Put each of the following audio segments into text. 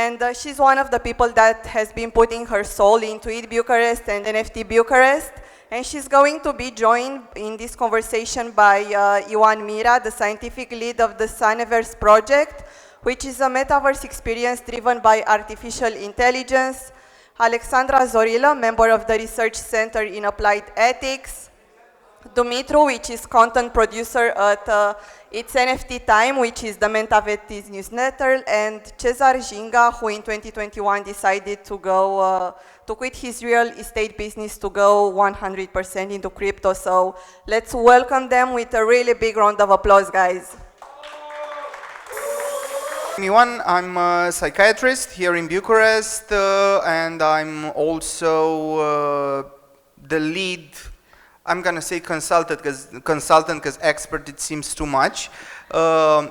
And she's one of the people that has been putting her soul into it Bucharest and NFT Bucharest. And she's going to be joined in this conversation by Ioan, the scientific lead of the SANEVERSE project, which is a metaverse experience driven by artificial intelligence. Alexandra, Zorila, member of the Research Center in Applied Ethics. Dumitru, which is content producer at It's NFTime, which is the Metaverse newsletter, and Cezar Jinga, who in 2021 decided to go to quit his real estate business to go 100% into crypto. So let's welcome them with a really big round of applause, guys. I'm Ioan, I'm a psychiatrist here in Bucharest, and I'm also the lead, I'm going to say consultant because expert it seems too much,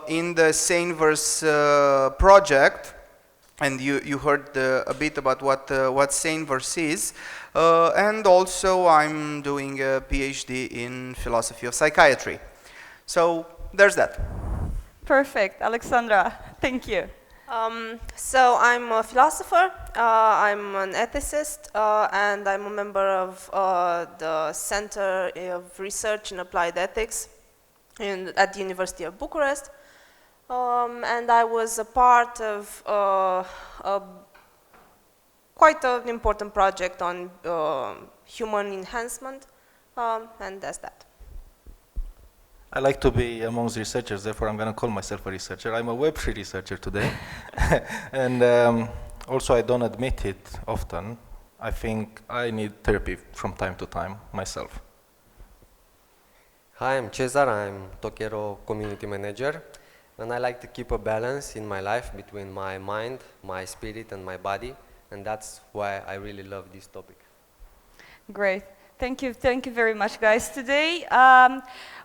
in the SANEVERSE project. And you heard a bit about what SANEVERSE is. And also I'm doing a PhD in philosophy of psychiatry. So there's that. Perfect, Alexandra, thank you. So I'm a philosopher, I'm an ethicist, and I'm a member of the Center of Research in Applied Ethics at the University of Bucharest. And I was a part of quite an important project on human enhancement, and that's that. I like to be amongst researchers, therefore I'm going to call myself a researcher. I'm a Web3 researcher today. And also I don't admit it often. I think I need therapy from time to time myself. Hi, I'm Cezar. I'm TOKERO community manager. And I like to keep a balance in my life between my mind, my spirit and my body. And that's why I really love this topic. Great. Thank you very much, guys. Today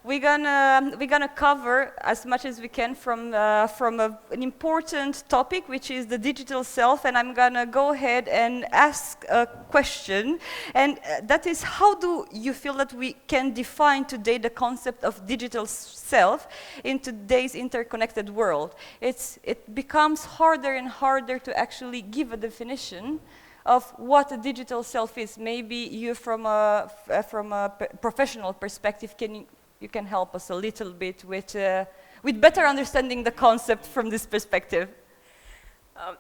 we're gonna cover as much as we can from an important topic, which is the digital self, and I'm gonna go ahead and ask a question, and that is, how do you feel that we can define today the concept of digital self in today's interconnected world? It becomes harder and harder to actually give a definition of what a digital self is. Maybe you, from a professional perspective, you can help us a little bit with better understanding the concept from this perspective.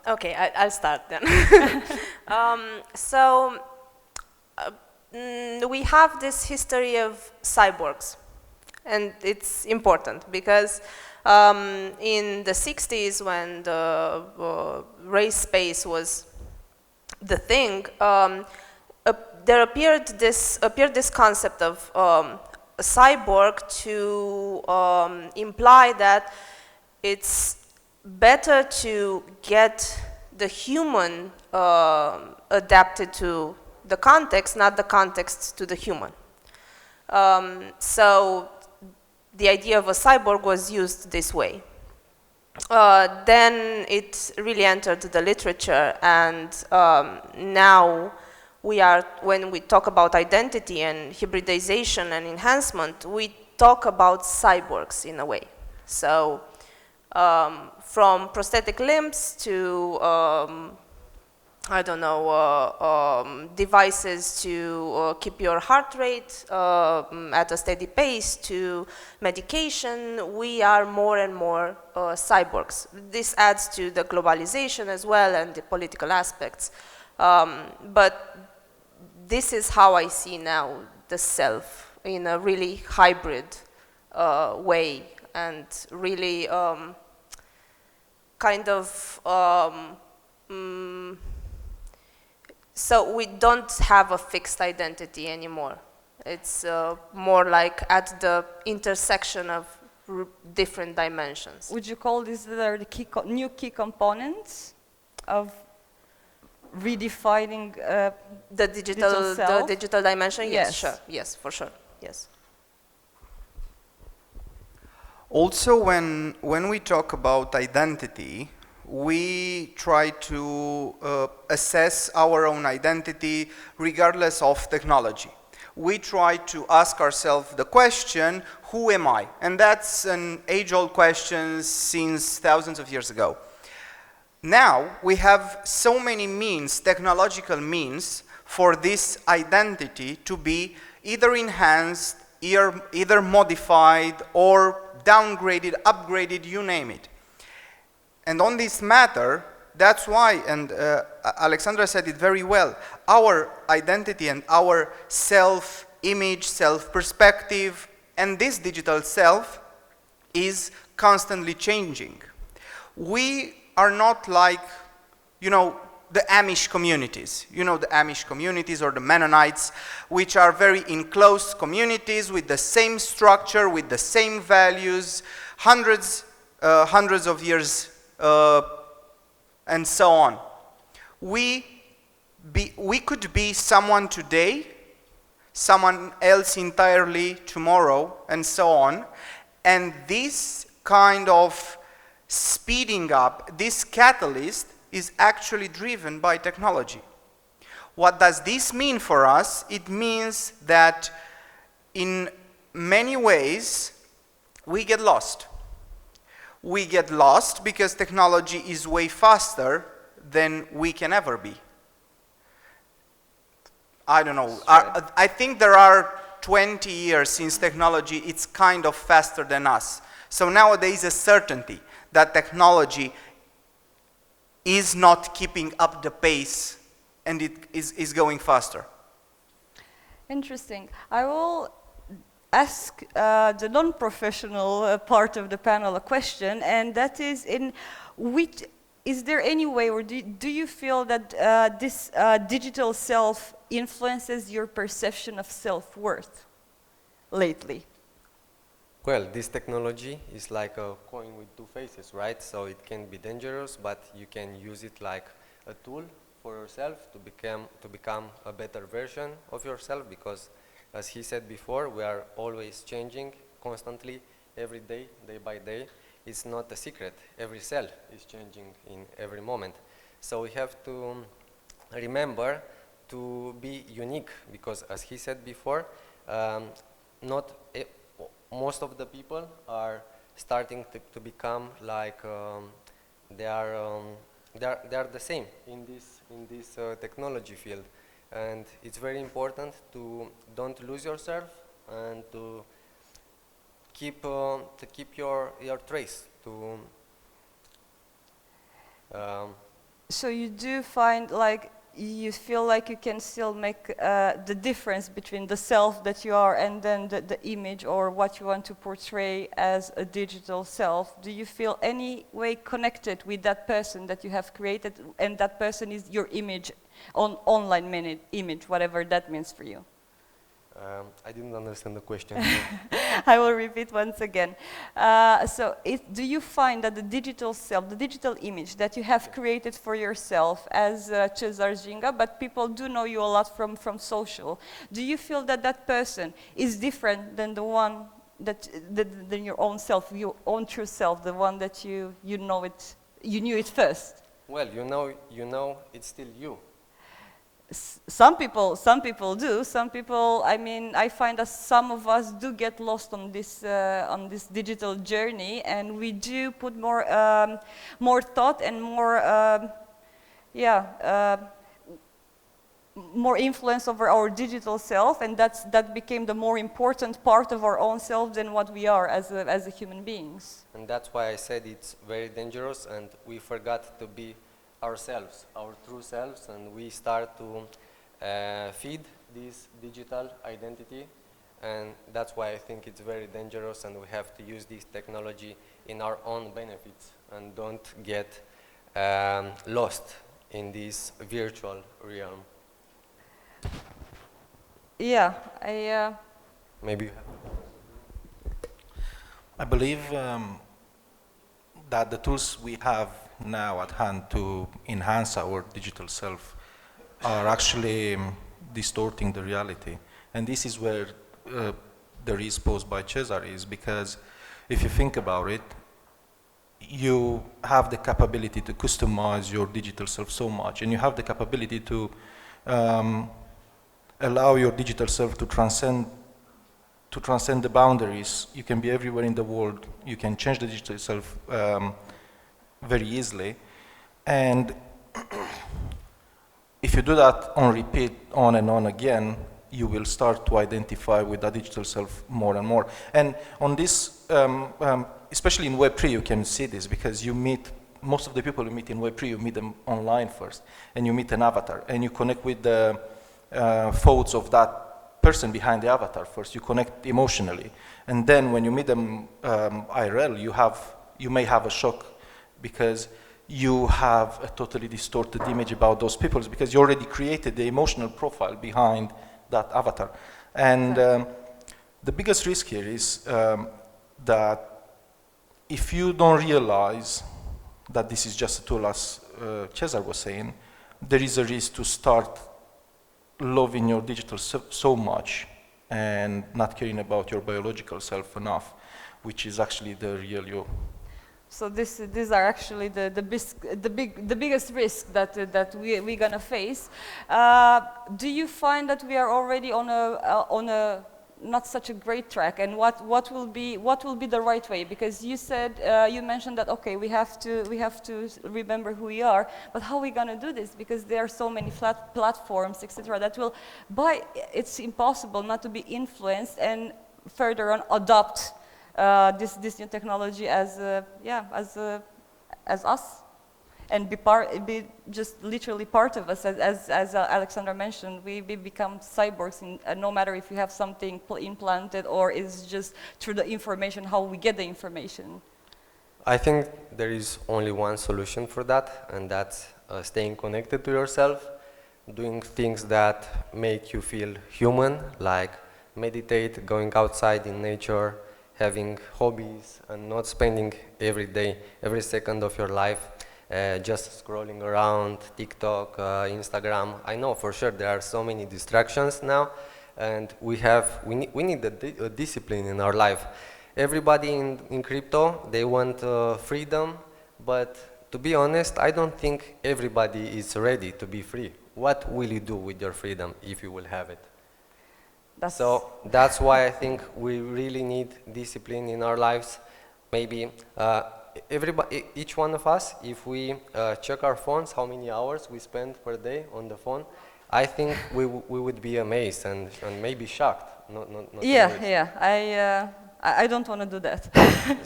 Okay, I'll start then. We have this history of cyborgs, and it's important because in the 60s, when the race space was the thing, there appeared this concept of a cyborg to imply that it's better to get the human adapted to the context, not the context to the human. So the idea of a cyborg was used this way. Then it really entered the literature, and now when we talk about identity and hybridization and enhancement, we talk about cyborgs in a way. So from prosthetic limbs to I don't know, devices to keep your heart rate at a steady pace, to medication, we are more and more cyborgs. This adds to the globalization as well and the political aspects. But this is how I see now the self in a really hybrid way, and really kind of so we don't have a fixed identity anymore. It's more like at the intersection of different dimensions. Would you call these the new key components of redefining the digital dimension? Yes, sure. Yes, for sure. Yes. Also, when we talk about identity, we try to assess our own identity regardless of technology. We try to ask ourselves the question, who am I? And that's an age-old question since thousands of years ago. Now we have so many means, technological means, for this identity to be either enhanced, either modified, or downgraded, upgraded, you name it. And on this matter, that's why, and Alexandra said it very well, our identity and our self-image, self-perspective, and this digital self is constantly changing. We are not like, you know, the Amish communities. You know, the Amish communities or the Mennonites, which are very enclosed communities with the same structure, with the same values, hundreds of years and so on. We could be someone today, someone else entirely tomorrow, and so on. And this kind of speeding up, this catalyst is actually driven by technology. What does this mean for us? It means that in many ways we get lost. We get lost because technology is way faster than we can ever be. I don't know. I think there are 20 years since technology, it's kind of faster than us. So nowadays a certainty that technology is not keeping up the pace and it is going faster. Interesting. I will ask the non-professional part of the panel a question, and that is, is there any way, or do you feel that this digital self influences your perception of self-worth lately? Well, this technology is like a coin with two faces, right? So it can be dangerous, but you can use it like a tool for yourself to become a better version of yourself, because as he said before, we are always changing constantly, every day, day by day. It's not a secret. Every cell is changing in every moment. So we have to remember to be unique, because as he said before, most of the people are starting to become like they are the same in this technology field, and it's very important to don't lose yourself and to keep your trace. So you do find like you feel like you can still make the difference between the self that you are and then the image or what you want to portray as a digital self. Do you feel any way connected with that person that you have created, and that person is your image, online image, whatever that means for you? I didn't understand the question. I will repeat once again. Do you find that the digital self, the digital image that you have created for yourself as Cezar Jinga, but people do know you a lot from social, do you feel that that person is different than the one than your own self, your own true self, the one that you knew it first? Well, you know it's still you. Some people do. Some people, I mean, I find that some of us do get lost on this digital journey, and we do put more thought and more influence over our digital self, and that became the more important part of our own self than what we are as a human beings. And that's why I said it's very dangerous, and we forgot to be ourselves, our true selves, and we start to feed this digital identity, and that's why I think it's very dangerous, and we have to use this technology in our own benefits and don't get lost in this virtual realm. Yeah, Maybe you have. I believe that the tools we have now at hand to enhance our digital self are actually distorting the reality. And this is where the risk posed by Cezar is, because if you think about it, you have the capability to customize your digital self so much, and you have the capability to allow your digital self to transcend the boundaries. You can be everywhere in the world. You can change the digital self very easily, And if you do that on repeat, on and on again, you will start to identify with that digital self more and more. And on this, especially in Web3, you can see this because you meet, most of the people you meet in Web3, you meet them online first, and you meet an avatar, and you connect with the thoughts of that person behind the avatar first. You connect emotionally. And then when you meet them IRL, you may have a shock because you have a totally distorted image about those people because you already created the emotional profile behind that avatar. And the biggest risk here is that if you don't realize that this is just a tool, as Cezar was saying, there is a risk to start loving your digital self so much and not caring about your biological self enough, which is actually the real you. So these are actually the biggest risks that we're gonna face. Do you find that we are already on a not such a great track, and what will be the right way? Because you said you mentioned that okay, we have to remember who we are, but how are we gonna do this? Because there are so many platforms, etc. that will, it's impossible not to be influenced and further on adopt this new technology as us, and be just literally part of us, as Alexandra mentioned. We become cyborgs, no matter if you have something implanted or is just through the information, how we get the information. I think there is only one solution for that, and that's staying connected to yourself, doing things that make you feel human, like meditate, going outside in nature, having hobbies, and not spending every day, every second of your life just scrolling around TikTok, Instagram. I know for sure there are so many distractions now, and we need a discipline in our life. Everybody in crypto, they want freedom, but to be honest, I don't think everybody is ready to be free. What will you do with your freedom if you will have it? So that's why I think we really need discipline in our lives. Maybe each one of us, if we check our phones, how many hours we spend per day on the phone, I think we would be amazed and maybe shocked. Not amazed. I don't want to do that.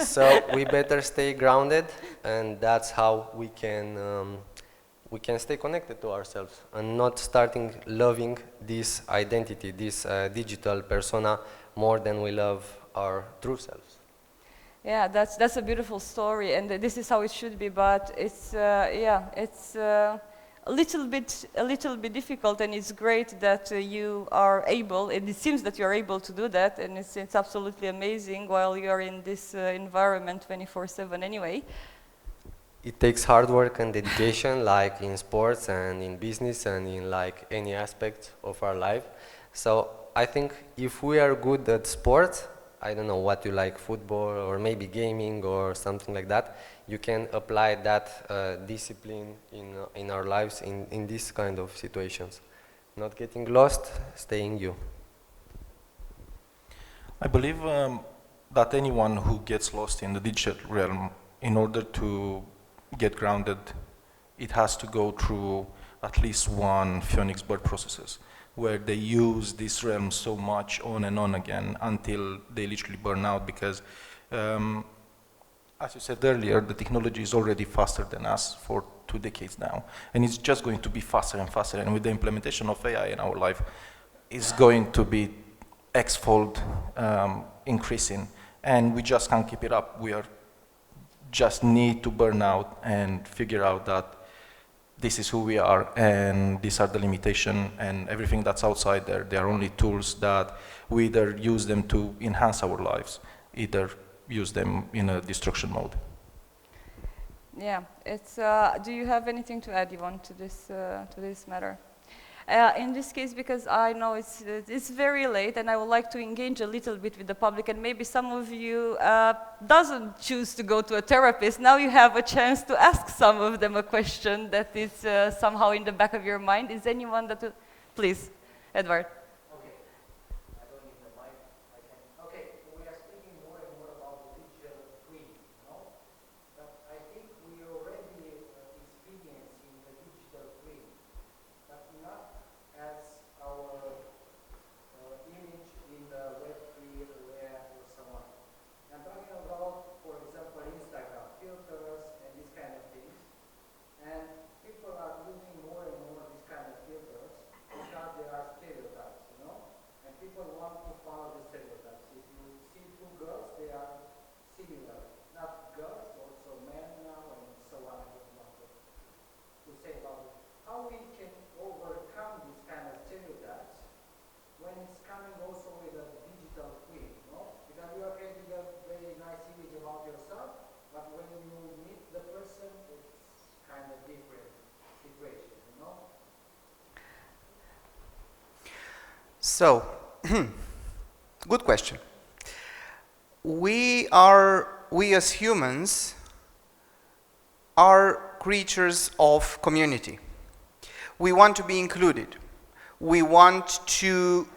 So we better stay grounded, and that's how we can stay connected to ourselves and not starting loving this identity, this digital persona more than we love our true selves. Yeah, that's a beautiful story, and this is how it should be. But it's a little bit difficult, and it's great that you are able, and it seems that you are able to do that, and it's absolutely amazing while you are in this environment 24/7 anyway. It takes hard work and dedication, like in sports and in business and in like any aspect of our life. So I think if we are good at sports, I don't know what you like, football or maybe gaming or something like that, you can apply that discipline in our lives in these kind of situations. Not getting lost, staying you. I believe that anyone who gets lost in the digital realm, in order to get grounded, it has to go through at least one Phoenix bird processes, where they use this realm so much on and on again until they literally burn out, because as you said earlier, the technology is already faster than us for 2 decades now, and it's just going to be faster and faster, and with the implementation of AI in our life, it's going to be X-fold increasing, and we just can't keep it up. We just need to burn out and figure out that this is who we are, and these are the limitations, and everything that's outside there, they are only tools that we either use them to enhance our lives, either use them in a destruction mode. Yeah, it's. Do you have anything to add, Ioan, to this matter? In this case, because I know it's very late, and I would like to engage a little bit with the public, and maybe some of you doesn't choose to go to a therapist. Now you have a chance to ask some of them a question that is somehow in the back of your mind. Is anyone that will, please, Edward? Okay, I don't need the mic. Okay, we are speaking more and more about the digital twin, no? But I think we already experienced how we can overcome this kind of stereotypes when it's coming also with a digital twin, no? Because you are creating a very nice image about yourself, but when you meet the person, it's kind of different situation, you know? So, good question. We as humans are creatures of community. We want to be included. We want to,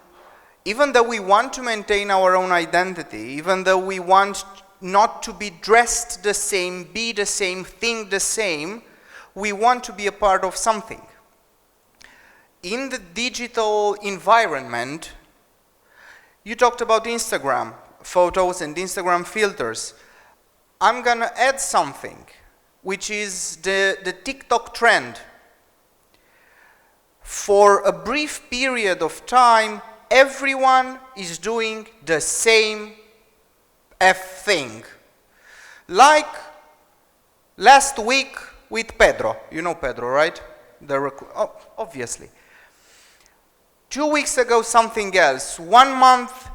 even though we want to maintain our own identity, even though we want not to be dressed the same, be the same, think the same, we want to be a part of something. In the digital environment, you talked about Instagram photos and Instagram filters. I'm gonna add something, which is the TikTok trend. For a brief period of time, everyone is doing the same thing. Like last week with Pedro. You know Pedro, right? Obviously. 2 weeks ago, something else. 1 month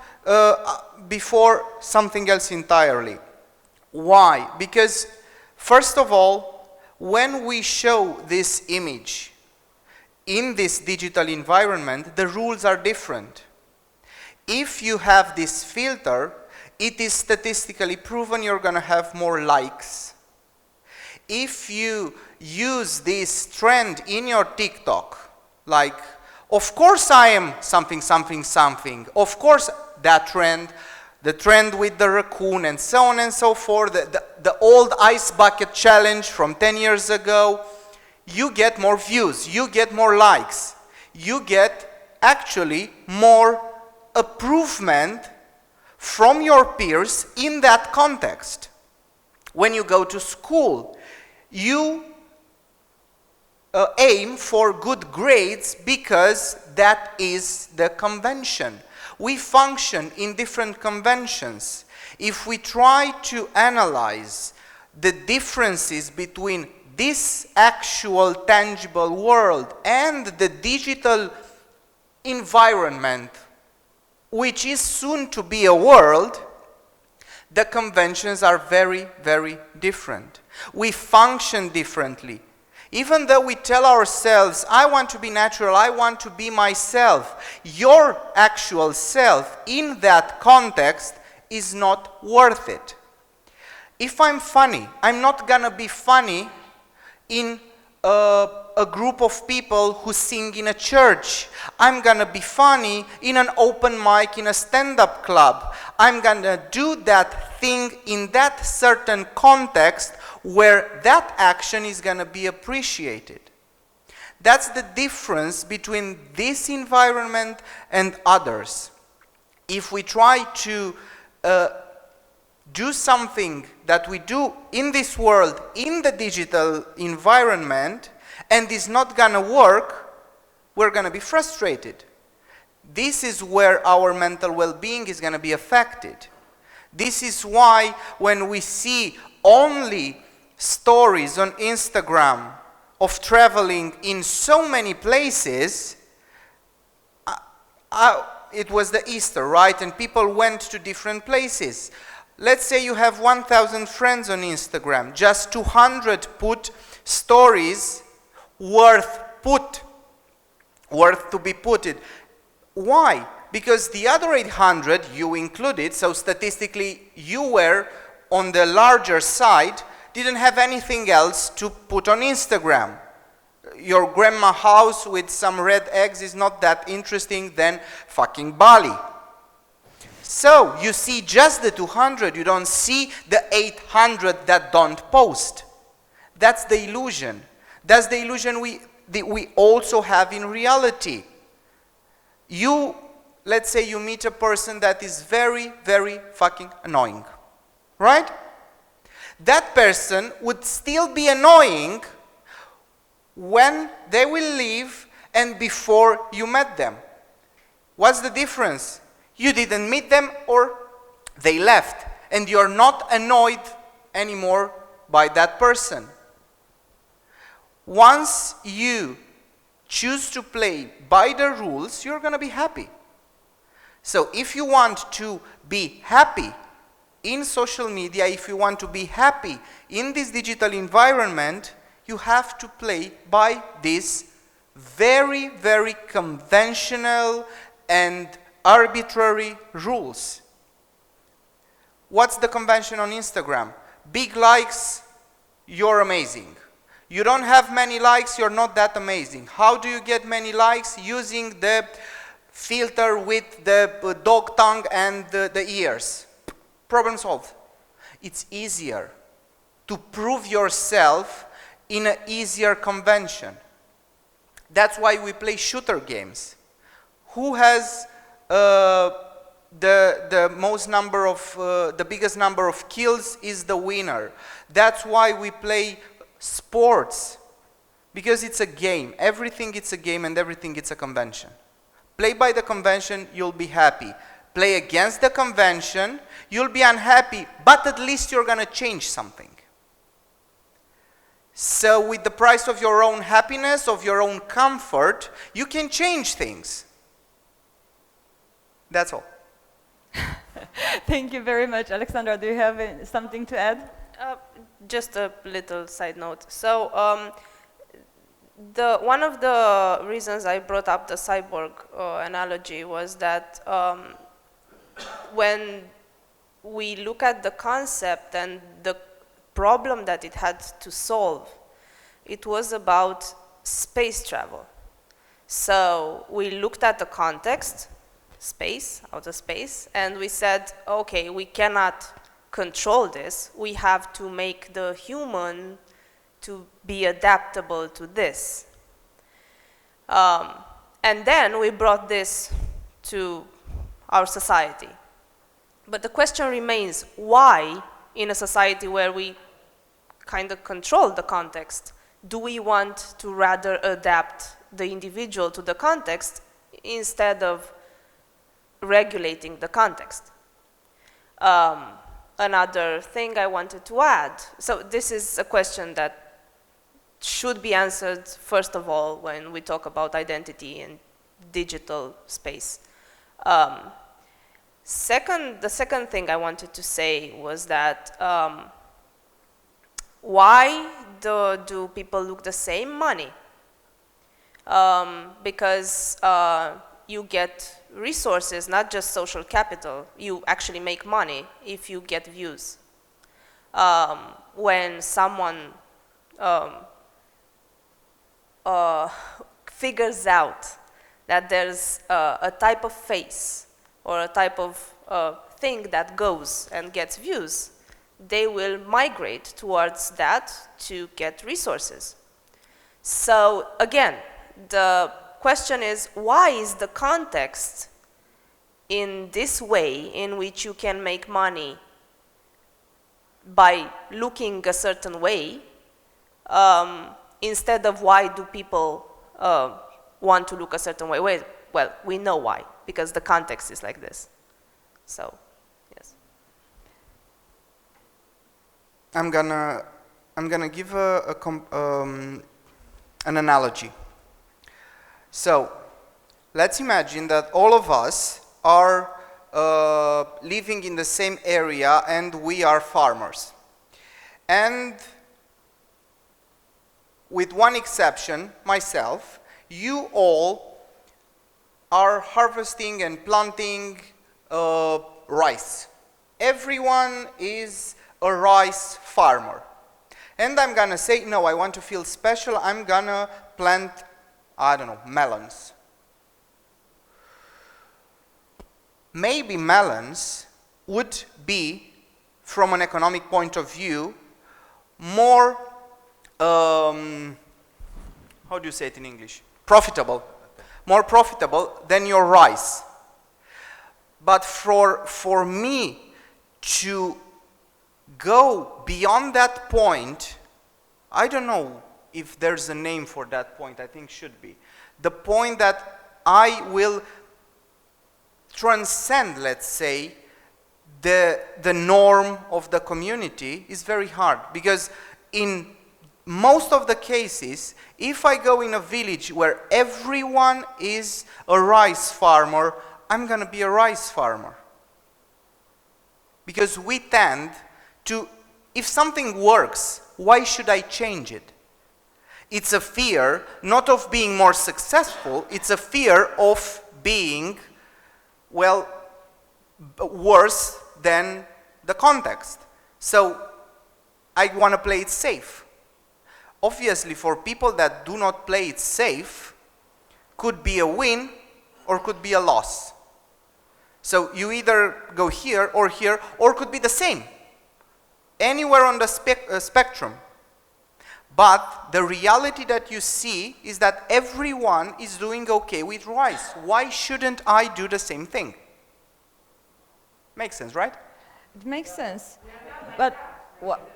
before, something else entirely. Why? Because, first of all, when we show this image in this digital environment, the rules are different. If you have this filter, it is statistically proven you're going to have more likes. If you use this trend in your TikTok, like, of course I am something, something, something, of course that trend, the trend with the raccoon and so on and so forth, the old ice bucket challenge from 10 years ago, you get more views, you get more likes, you get actually more approval from your peers in that context. When you go to school, you aim for good grades because that is the convention. We function in different conventions. If we try to analyze the differences between this actual tangible world and the digital environment, which is soon to be a world, the conventions are very, very different. We function differently. Even though we tell ourselves, I want to be natural, I want to be myself, your actual self in that context is not worth it. If I'm funny, I'm not gonna be funny in a group of people who sing in a church. I'm gonna be funny in an open mic in a stand-up club. I'm gonna do that thing in that certain context where that action is gonna be appreciated. That's the difference between this environment and others. If we try to do something that we do in this world, in the digital environment, and is not gonna work, we're gonna be frustrated. This is where our mental well-being is gonna be affected. This is why when we see only stories on Instagram of traveling in so many places, it was the Easter, right? And people went to different places. Let's say you have 1,000 friends on Instagram, just 200 put stories worth to be putted. Why? Because the other 800, you included, so statistically you were on the larger side, didn't have anything else to put on Instagram. Your grandma house with some red eggs is not that interesting than fucking Bali. So you see just the 200, you don't see the 800 that don't post. That's the illusion. That's the illusion we also have in reality. Let's say you meet a person that is very, very fucking annoying, right? That person would still be annoying when they will leave and before you met them. What's the difference? You didn't meet them or they left, and you're not annoyed anymore by that person. Once you choose to play by the rules, you're going to be happy. So if you want to be happy in social media, if you want to be happy in this digital environment, you have to play by these very, very conventional and arbitrary rules. What's the convention on Instagram? Big likes, you're amazing. You don't have many likes, you're not that amazing. How do you get many likes? Using the filter with the dog tongue and the ears. Problem solved. It's easier to prove yourself in an easier convention. That's why we play shooter games. Who has the most number of, the biggest number of kills is the winner. That's why we play sports, because it's a game. Everything it's a game and everything it's a convention. Play by the convention, you'll be happy. Play against the convention, you'll be unhappy, but at least you're gonna change something. So with the price of your own happiness, of your own comfort, you can change things. That's all. Thank you very much. Alexandra, do you have something to add? Just a little side note. So one of the reasons I brought up the cyborg analogy was that when we look at the concept and the problem that it had to solve, it was about space travel. So we looked at the context, space, outer space, and we said, okay, we cannot control this. We have to make the human to be adaptable to this. And then we brought this to our society. But the question remains, why, in a society where we kind of control the context, do we want to rather adapt the individual to the context instead of regulating the context? Another thing I wanted to add, so this is a question that should be answered first of all when we talk about identity in digital space. The second thing I wanted to say was that why do people look the same? Money. Because you get resources, not just social capital. You actually make money if you get views. When someone figures out that there's a type of face or a type of thing that goes and gets views, they will migrate towards that to get resources. So again, the question is, why is the context in this way in which you can make money by looking a certain way, instead of why do people want to look a certain way? Well, we know why, because the context is like this. So, yes. I'm gonna give an analogy. So, let's imagine that all of us are living in the same area and we are farmers. And with one exception, myself, you all are harvesting and planting rice. Everyone is a rice farmer. And I'm gonna say, no, I want to feel special, I'm gonna plant, I don't know, melons. Maybe melons would be, from an economic point of view, more, how do you say it in English? Profitable. More profitable than your rice. But for me to go beyond that point, I don't know if there's a name for that point, I think should be. The point that I will transcend, let's say, the norm of the community is very hard, because in most of the cases, if I go in a village where everyone is a rice farmer, I'm going to be a rice farmer. Because we tend to, if something works, why should I change it? It's a fear not of being more successful, it's a fear of being, well, worse than the context. So I want to play it safe. Obviously, for people that do not play it safe, could be a win or could be a loss. So you either go here, or could be the same. Anywhere on the spectrum. But the reality that you see is that everyone is doing okay with rice. Why shouldn't I do the same thing? Makes sense, right? It makes sense. But what?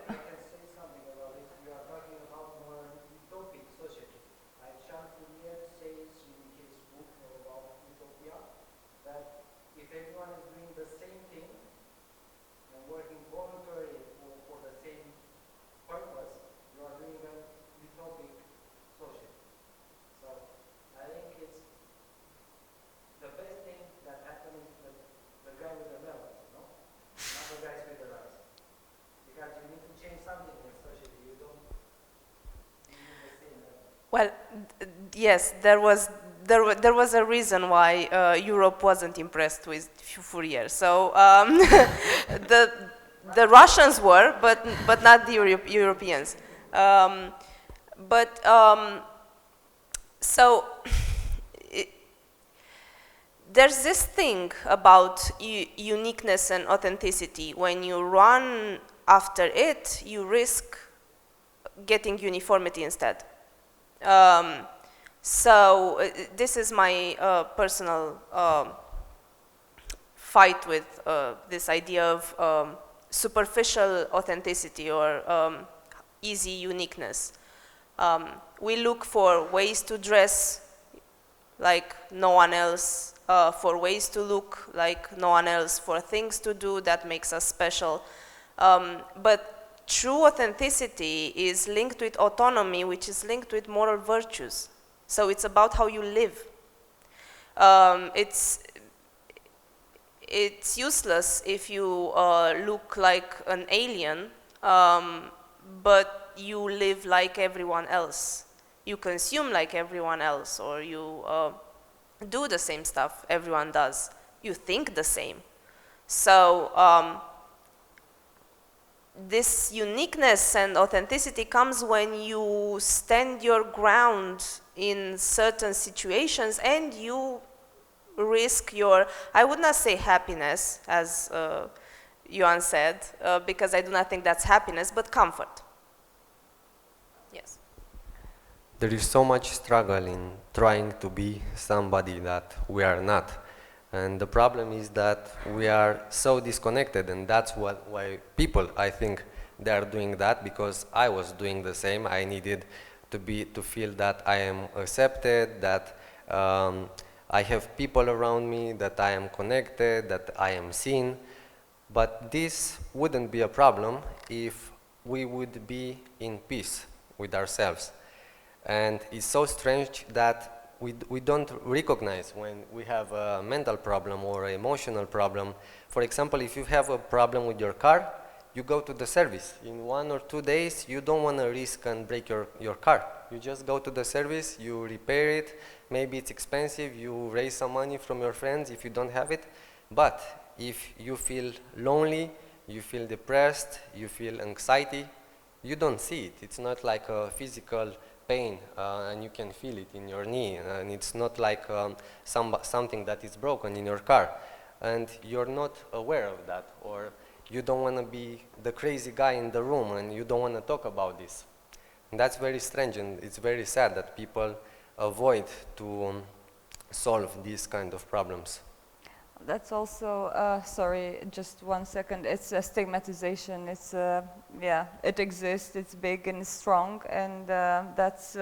Well, yes, there was a reason why Europe wasn't impressed with Fourier. So the Russians were, but not the Europeans. So there's this thing about uniqueness and authenticity. When you run after it, you risk getting uniformity instead. So this is my personal fight with this idea of superficial authenticity or easy uniqueness. We look for ways to dress like no one else, for ways to look like no one else, for things to do that makes us special. But true authenticity is linked with autonomy, which is linked with moral virtues. So it's about how you live. It's useless if you look like an alien, but you live like everyone else. You consume like everyone else, or you do the same stuff everyone does. You think the same. So this uniqueness and authenticity comes when you stand your ground in certain situations and you risk your, I would not say happiness, as Ioan said, because I do not think that's happiness, but comfort. Yes. There is so much struggle in trying to be somebody that we are not. And the problem is that we are so disconnected, and that's why people, I think, they are doing that, because I was doing the same. I needed to feel that I am accepted, that I have people around me, that I am connected, that I am seen. But this wouldn't be a problem if we would be in peace with ourselves. And it's so strange that we don't recognize when we have a mental problem or an emotional problem. For example, if you have a problem with your car, you go to the service. In 1 or 2 days, you don't want to risk and break your car. You just go to the service, you repair it. Maybe it's expensive, you raise some money from your friends if you don't have it. But if you feel lonely, you feel depressed, you feel anxiety, you don't see it. It's not like a physical pain, and you can feel it in your knee, and it's not like something that is broken in your car, and you're not aware of that, or you don't want to be the crazy guy in the room, and you don't want to talk about this. And that's very strange, and it's very sad that people avoid to solve these kind of problems. That's also, sorry, just 1 second. It's a stigmatization. It's, yeah, it exists. It's big and strong, and that's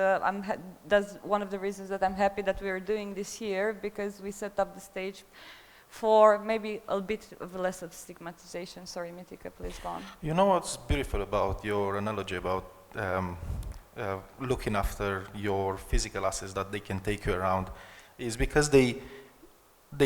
one of the reasons that I'm happy that we are doing this here, because we set up the stage for maybe a bit of less of stigmatization. Sorry, Mitika, please go on. You know what's beautiful about your analogy about looking after your physical assets that they can take you around, is because they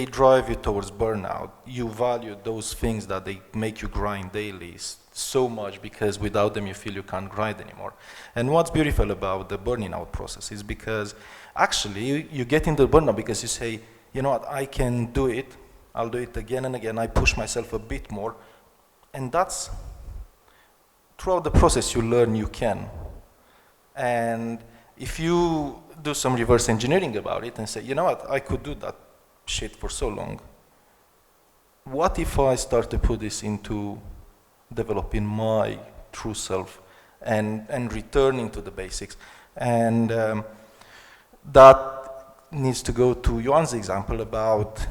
drive you towards burnout. You value those things that they make you grind daily so much, because without them you feel you can't grind anymore. And what's beautiful about the burning out process is because actually you get into burnout because you say, you know what, I can do it, I'll do it again and again, I push myself a bit more, and that's, throughout the process you learn you can. And if you do some reverse engineering about it and say, you know what, I could do that shit for so long, what if I start to put this into developing my true self and returning to the basics? And that needs to go to Ioan's example about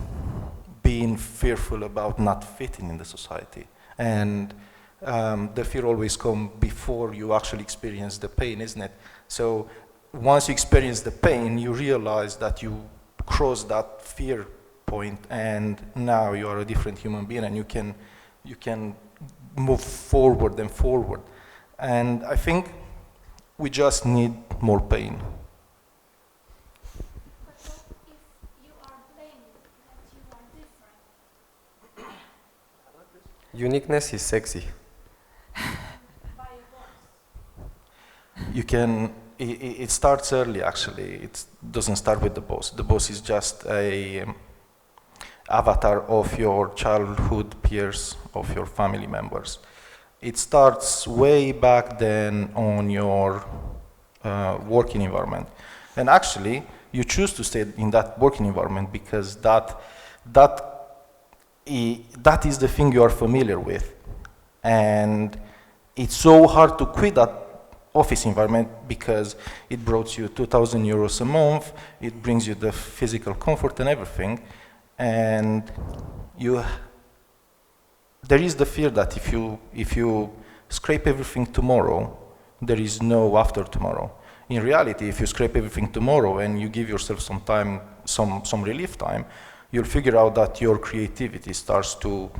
being fearful about not fitting in the society. And the fear always comes before you actually experience the pain, isn't it? So once you experience the pain, you realize that you cross that fear point, and now you are a different human being, and you can move forward and forward. And I think we just need more pain. But what if you are blaming that you are different? Uniqueness is sexy. By a boss? You can, it starts early actually. It doesn't start with the boss. The boss is just a avatar of your childhood peers, of your family members. It starts way back then on your working environment. And actually, you choose to stay in that working environment because that is the thing you are familiar with. And it's so hard to quit that office environment because it brought you 2,000 euros a month, it brings you the physical comfort and everything, and there is the fear that if you scrape everything tomorrow, there is no after tomorrow. In reality, if you scrape everything tomorrow and you give yourself some time, some relief time, you'll figure out that your creativity starts to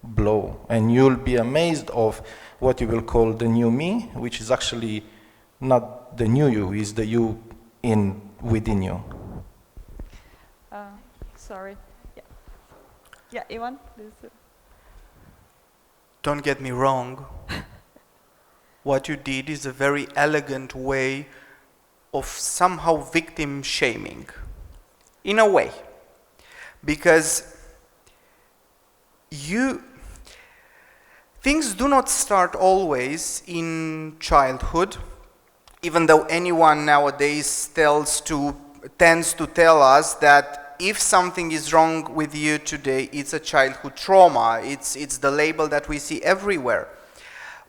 blow, and you'll be amazed of what you will call the new me, which is actually not the new you, is the you within you. Sorry. Yeah, Ioan, please. Don't get me wrong. What you did is a very elegant way of somehow victim shaming, in a way, because things do not start always in childhood, even though anyone nowadays tends to tell us that if something is wrong with you today, it's a childhood trauma. It's the label that we see everywhere.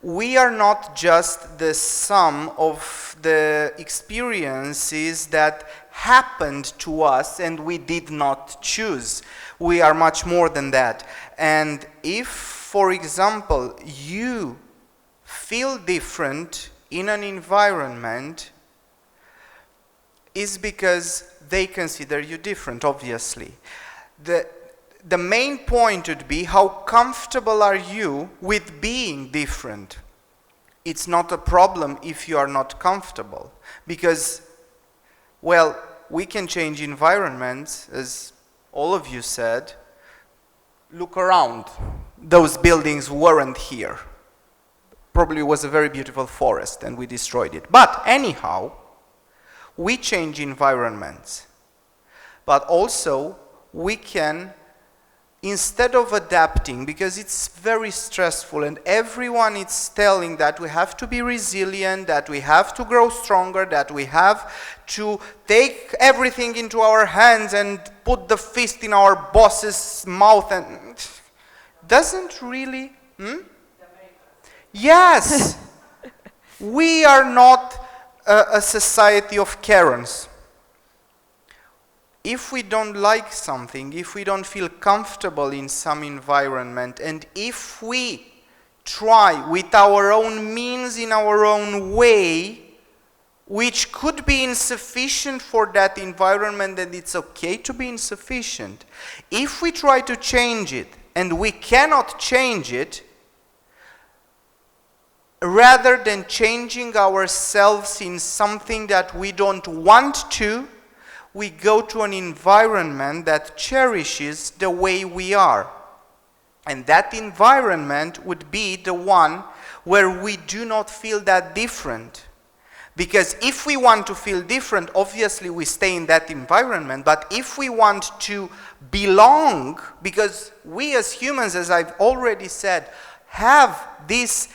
We are not just the sum of the experiences that happened to us and we did not choose. We are much more than that. And if, for example, you feel different in an environment, is because they consider you different, obviously. The main point would be, how comfortable are you with being different? It's not a problem if you are not comfortable, because, well, we can change environments, as all of you said. Look around. Those buildings weren't here. Probably was a very beautiful forest and we destroyed it. But anyhow, we change environments. But also, we can, instead of adapting, because it's very stressful and everyone is telling that we have to be resilient, that we have to grow stronger, that we have to take everything into our hands and put the fist in our boss's mouth, and doesn't really... Yes! We are not a society of Karens. If we don't like something, if we don't feel comfortable in some environment, and if we try with our own means, in our own way, which could be insufficient for that environment, and it's okay to be insufficient. If we try to change it, and we cannot change it, rather than changing ourselves in something that we don't want to, we go to an environment that cherishes the way we are. And that environment would be the one where we do not feel that different. Because if we want to feel different, obviously we stay in that environment. But if we want to belong, because we as humans, as I've already said, have this,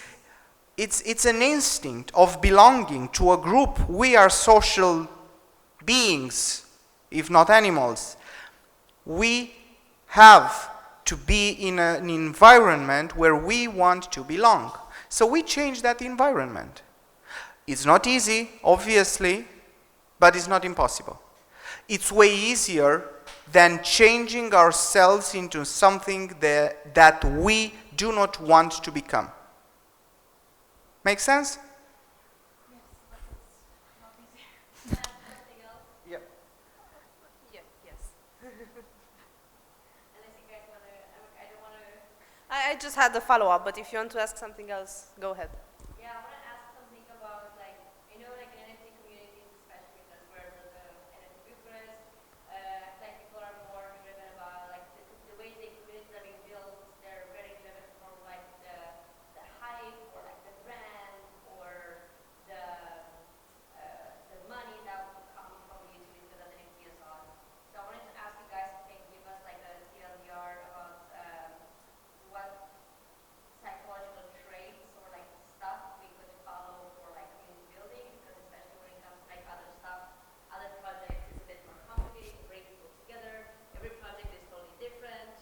it's an instinct of belonging to a group. We are social beings, if not animals. We have to be in an environment where we want to belong. So we change that environment. It's not easy, obviously, but it's not impossible. It's way easier than changing ourselves into something that we do not want to become. Make sense? Yep. Yeah, yes. Unless you guys want to, I don't want to. I just had the follow-up, but if you want to ask something else, go ahead. Yeah, I want to ask something about, like, I know, like, in NFT communities, especially that's where the NFT Bucharest, like, people are more driven about, like, the way the communities are being built. They're very driven for, like, the hype or, like, the brand or the money that will come from the utilities that the NFT is on. So I wanted to ask you guys if you can give us, like, a TLDR about what psychological traits or like stuff we could follow for like community building, because especially when it comes to like other stuff, other projects, it's a bit more complicated to bring people together. Every project is totally different.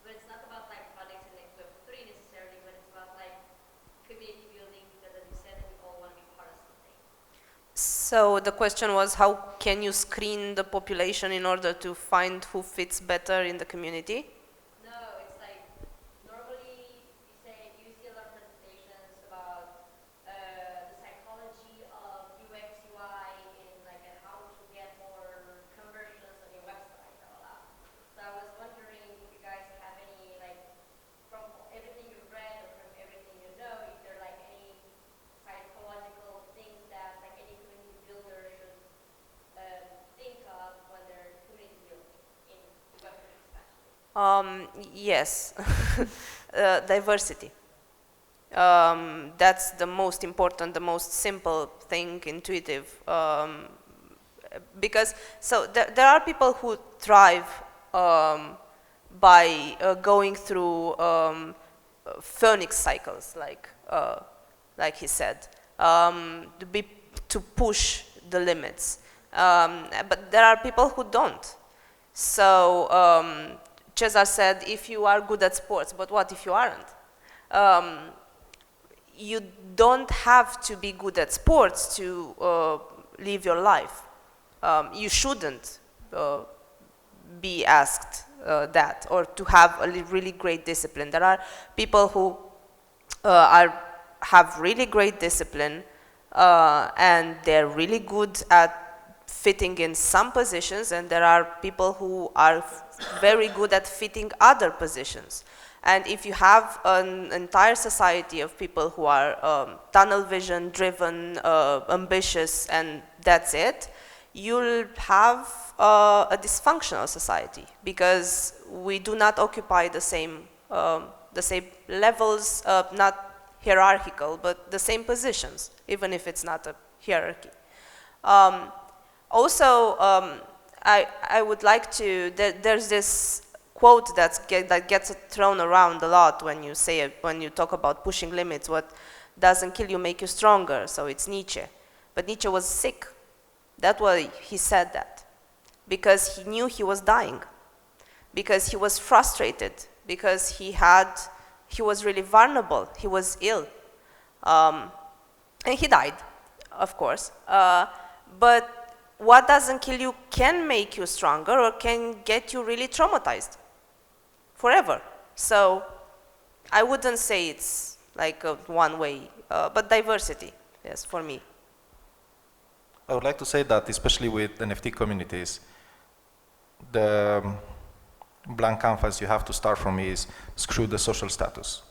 But it's not about like projects in like Web3 necessarily, but it's about like community building, because as you said, we all want to be part of something. So the question was, how can you screen the population in order to find who fits better in the community? No, it's like normally you see a lot of presentations about the psychology of UX UI in like and how to get more conversions on your website, blah, blah, blah. So I was wondering if you guys have any, like, from everything you've read or from everything you know, if there are like any psychological things that like any community builder should think of when they're community building in Web3 especially. Yes, diversity. That's the most important, the most simple thing, intuitive. Because, so there are people who thrive by going through phoenix cycles, like he said, to push the limits. But there are people who don't. So Cezar said, if you are good at sports, but what if you aren't? You don't have to be good at sports to live your life. You shouldn't be asked that, or to have a really great discipline. There are people who have really great discipline and they're really good at fitting in some positions, and there are people who are very good at fitting other positions. And if you have an entire society of people who are tunnel vision driven, ambitious, and that's it, you'll have a dysfunctional society, because we do not occupy the same levels, not hierarchical, but the same positions, even if it's not a hierarchy. Also, I would like to, there's this quote that gets thrown around a lot when you say it, when you talk about pushing limits. What doesn't kill you make you stronger. So it's Nietzsche. But Nietzsche was sick. That's why he said that. Because he knew he was dying. Because he was frustrated. Because he was really vulnerable. He was ill. And he died, of course. But what doesn't kill you can make you stronger, or can get you really traumatized forever. So I wouldn't say it's like a one way, but diversity, yes, for me. I would like to say that, especially with NFT communities, the blank canvas you have to start from is screw the social status.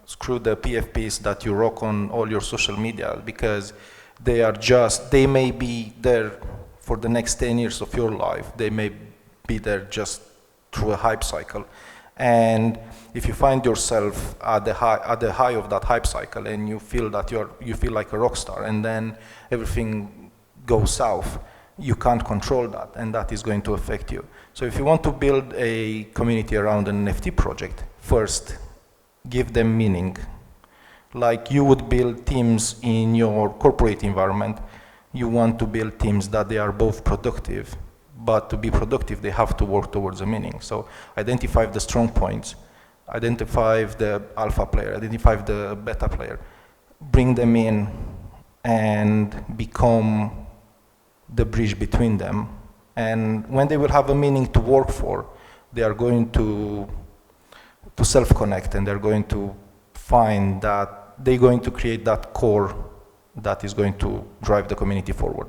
screw the PFPs that you rock on all your social media, because they may be there for the next 10 years of your life. They may be there just through a hype cycle. And if you find yourself at the high of that hype cycle, and you feel that you feel like a rock star, and then everything goes south, you can't control that, and that is going to affect you. So if you want to build a community around an NFT project, first, give them meaning. Like you would build teams in your corporate environment, you want to build teams that they are both productive, but to be productive, they have to work towards a meaning. So identify the strong points, identify the alpha player, identify the beta player, bring them in, and become the bridge between them. And when they will have a meaning to work for, they are going to self-connect, and they're going to find that they're going to create that core that is going to drive the community forward.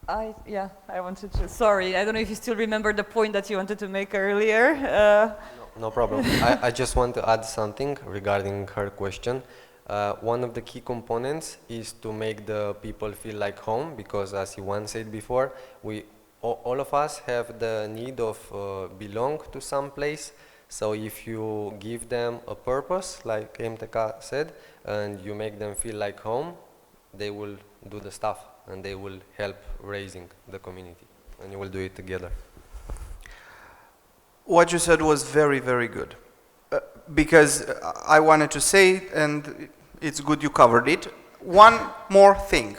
I wanted to, sorry, I don't know if you still remember the point that you wanted to make earlier. No problem. I just want to add something regarding her question. One of the key components is to make the people feel like home, because as Ioan said before, all of us have the need of belong to some place. So if you give them a purpose, like MTK said, and you make them feel like home, they will do the stuff, and they will help raising the community, and you will do it together. What you said was very, very good. Because I wanted to say, and it's good you covered it, one more thing.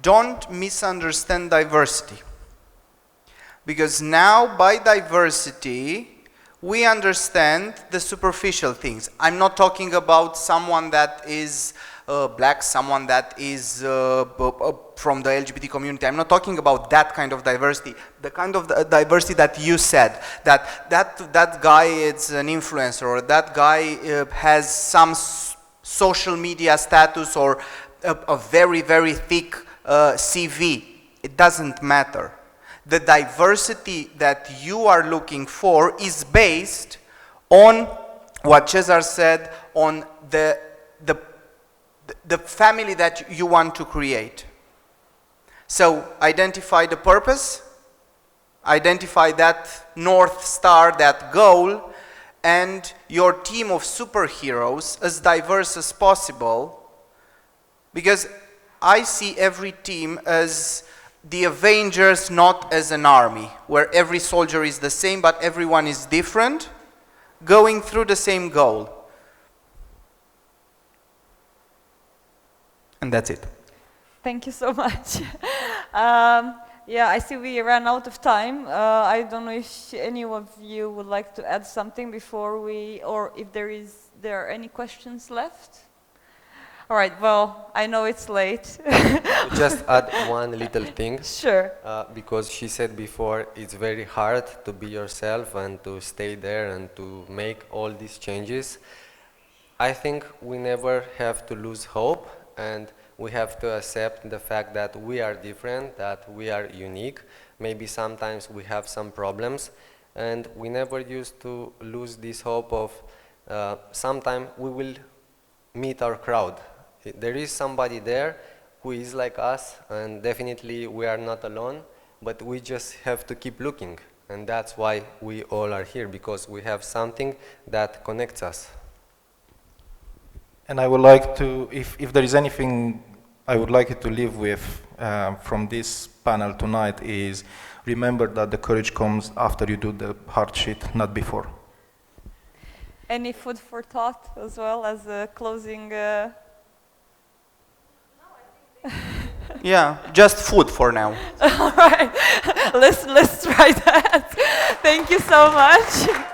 Don't misunderstand diversity. Because now, by diversity, we understand the superficial things. I'm not talking about someone that is black, someone that is from the LGBT community. I'm not talking about that kind of diversity. The kind of diversity that you said, that guy is an influencer, or that guy has some social media status, or a very, very thick CV. It doesn't matter. The diversity that you are looking for is based on what Cezar said, on the family that you want to create. So identify the purpose, identify that North Star, that goal, and your team of superheroes as diverse as possible, because I see every team as the Avengers, not as an army, where every soldier is the same, but everyone is different, going through the same goal. And that's it. Thank you so much. Yeah, I see we ran out of time. I don't know if any of you would like to add something before we, or if there are any questions left. All right, well, I know it's late. Just add one little thing. Sure. Because she said before, it's very hard to be yourself and to stay there and to make all these changes. I think we never have to lose hope, and we have to accept the fact that we are different, that we are unique. Maybe sometimes we have some problems, and we never used to lose this hope of sometime we will meet our crowd. There is somebody there who is like us, and definitely we are not alone, but we just have to keep looking. And that's why we all are here, because we have something that connects us. And I would like to, if there is anything I would like you to leave with from this panel tonight, is remember that the courage comes after you do the hard shit, not before. Any food for thought as well as a closing? Yeah, just food for now. All right, let's try that. Thank you so much.